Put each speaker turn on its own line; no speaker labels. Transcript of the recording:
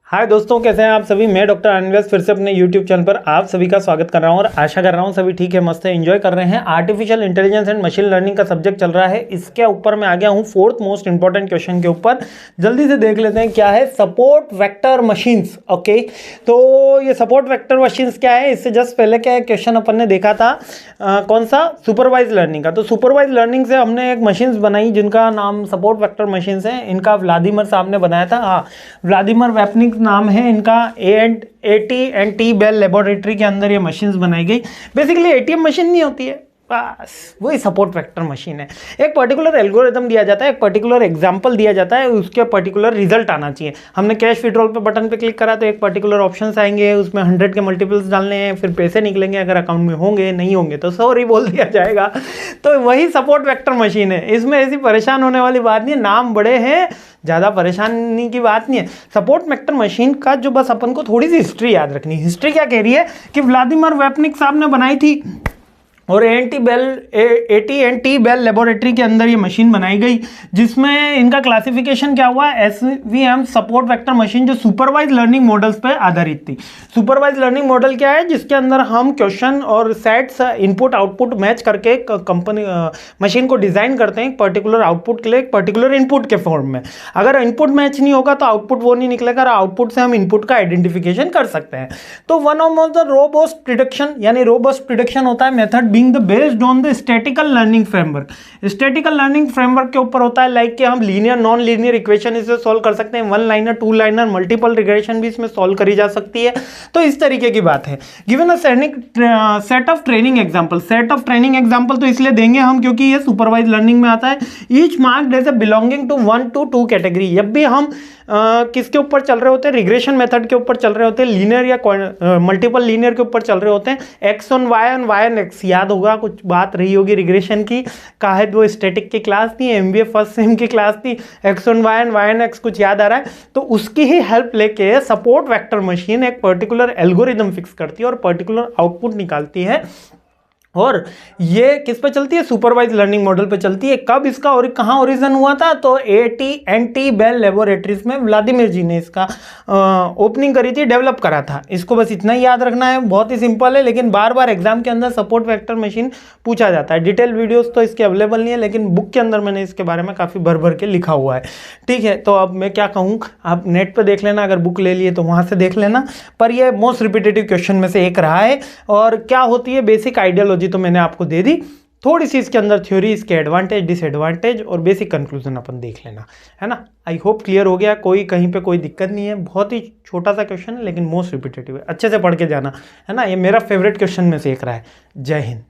हाय दोस्तों, कैसे हैं आप सभी। मैं डॉक्टर अनवेश फिर से अपने यूट्यूब चैनल पर आप सभी का स्वागत कर रहा हूं और आशा कर रहा हूं सभी ठीक है, मस्त है, एंजॉय कर रहे हैं। Artificial intelligence and machine learning का सब्जेक्ट चल रहा है, इसके ऊपर मैं आ गया हूं फोर्थ मोस्ट इंपॉर्टेंट क्वेश्चन के ऊपर। जल्दी से देख लेते हैं क्या है सपोर्ट वेक्टर मशीन्स। ओके, तो ये सपोर्ट वेक्टर मशीन्स क्या है, इससे जस्ट पहले क्या है क्वेश्चन अपन ने देखा था कौन सा, सुपरवाइज लर्निंग का। तो सुपरवाइज लर्निंग से हमने एक मशीन्स बनाई जिनका नाम सपोर्ट वेक्टर मशीन्स है। इनका व्लादिमीर साहब ने बनाया था, हाँ व्लादिमीर वेपनिक नाम है इनका। AT&T बेल लेबोरेटरी के अंदर ये मशीन्स बनाई गई। बेसिकली ATM मशीन नहीं होती है, बस वही सपोर्ट वेक्टर मशीन है। एक पर्टिकुलर एल्गोरिथम दिया जाता है, एक पर्टिकुलर एग्जांपल दिया जाता है, उसके पर्टिकुलर रिजल्ट आना चाहिए। हमने कैश विड्रॉल पे बटन पे क्लिक करा तो एक पर्टिकुलर ऑप्शंस आएंगे, उसमें 100 के मल्टीपल्स डालने हैं, फिर पैसे निकलेंगे, अगर अकाउंट में होंगे, नहीं होंगे तो सॉरी बोल दिया जाएगा। तो वही सपोर्ट वेक्टर मशीन है। इसमें ऐसी परेशान होने वाली बात नहीं है, नाम बड़े हैं, ज़्यादा परेशानी की बात नहीं है। सपोर्ट वेक्टर मशीन का जो बस अपन को थोड़ी सी हिस्ट्री याद रखनी है। हिस्ट्री क्या कह रही है कि व्लादिमीर वेपनिक साहब ने बनाई थी और AT&T बेल लेबोरेटरी के अंदर ये मशीन बनाई गई, जिसमें इनका क्लासिफिकेशन क्या हुआ, SVM सपोर्ट वेक्टर मशीन, जो सुपरवाइज लर्निंग मॉडल्स पे आधारित थी। सुपरवाइज लर्निंग मॉडल क्या है, जिसके अंदर हम क्वेश्चन और सेट्स इनपुट आउटपुट मैच करके कंपनी मशीन को डिजाइन करते हैं एक पर्टिकुलर आउटपुट के लिए, एक पर्टिकुलर इनपुट के फॉर्म में। अगर इनपुट मैच नहीं होगा तो आउटपुट वो नहीं निकलेगा, आउटपुट से हम इनपुट का आइडेंटिफिकेशन कर सकते हैं। तो one of the robust prediction, यानी रोबस्ट प्रिडिक्शन होता है method based on the statistical learning framework. Statistical learning framework के ऊपर होता है लाइक कि हम लीनियर नॉन लीनियर इक्वेशन इसे सॉल्व कर सकते हैं, 1 लाइनर 2 लाइनर मल्टीपल रिग्रेशन भी इसमें सॉल्व करी जा सकती है। तो इस तरीके की बात है। Given a set of training example, set of training example तो इसलिए देंगे हम क्योंकि ये सुपरवाइज लर्निंग में आता है। Each marked as a belonging to 1 to 2 category. जब भी हम किसके ऊपर चल रहे होते हैं, रिग्रेशन मेथड के ऊपर चल रहे होते हैं, लीनियर या मल्टीपल लीनियर के ऊपर चल रहे होते हैं, x on y and y on x। याद होगा कुछ बात रही होगी रिग्रेशन की, कहा है वो स्टैटिक की क्लास थी, MBA फर्स्ट सेम की क्लास थी, x on y and y on x, कुछ याद आ रहा है। तो उसकी ही हेल्प लेके सपोर्ट वेक्टर मशीन एक पर्टिकुलर एल्गोरिदम फिक्स करती है और पर्टिकुलर आउटपुट निकालती है। और ये किस पे चलती है, सुपरवाइज लर्निंग मॉडल पे चलती है। कब इसका और कहाँ ओरिजिन हुआ था, तो AT&T बेल लेबोरेटरीज में व्लादिमीर जी ने इसका ओपनिंग करी थी, डेवलप करा था। इसको बस इतना ही याद रखना है, बहुत ही सिंपल है, लेकिन बार बार एग्जाम के अंदर सपोर्ट वेक्टर मशीन पूछा जाता है। डिटेल वीडियोस तो इसके अवेलेबल नहीं है, लेकिन बुक के अंदर मैंने इसके बारे में काफ़ी भर भर के लिखा हुआ है। ठीक है, तो अब मैं क्या कहूँ, आप नेट पर देख लेना, अगर बुक ले लिए तो वहाँ से देख लेना। पर यह मोस्ट रिपीटेटिव क्वेश्चन में से एक रहा है। और क्या होती है बेसिक आइडियोलॉजी तो मैंने आपको दे दी, थोड़ी सी इसके अंदर थ्योरी, इसके एडवांटेज डिसएडवांटेज और बेसिक कंक्लूजन अपन देख लेना, है ना। आई होप क्लियर हो गया, कोई कहीं पे कोई दिक्कत नहीं है। बहुत ही छोटा सा क्वेश्चन है लेकिन मोस्ट रिपीटेटिव है, अच्छे से पढ़ के जाना, है ना। ये मेरा फेवरेट क्वेश्चन में से एक रहा है। जय हिंद।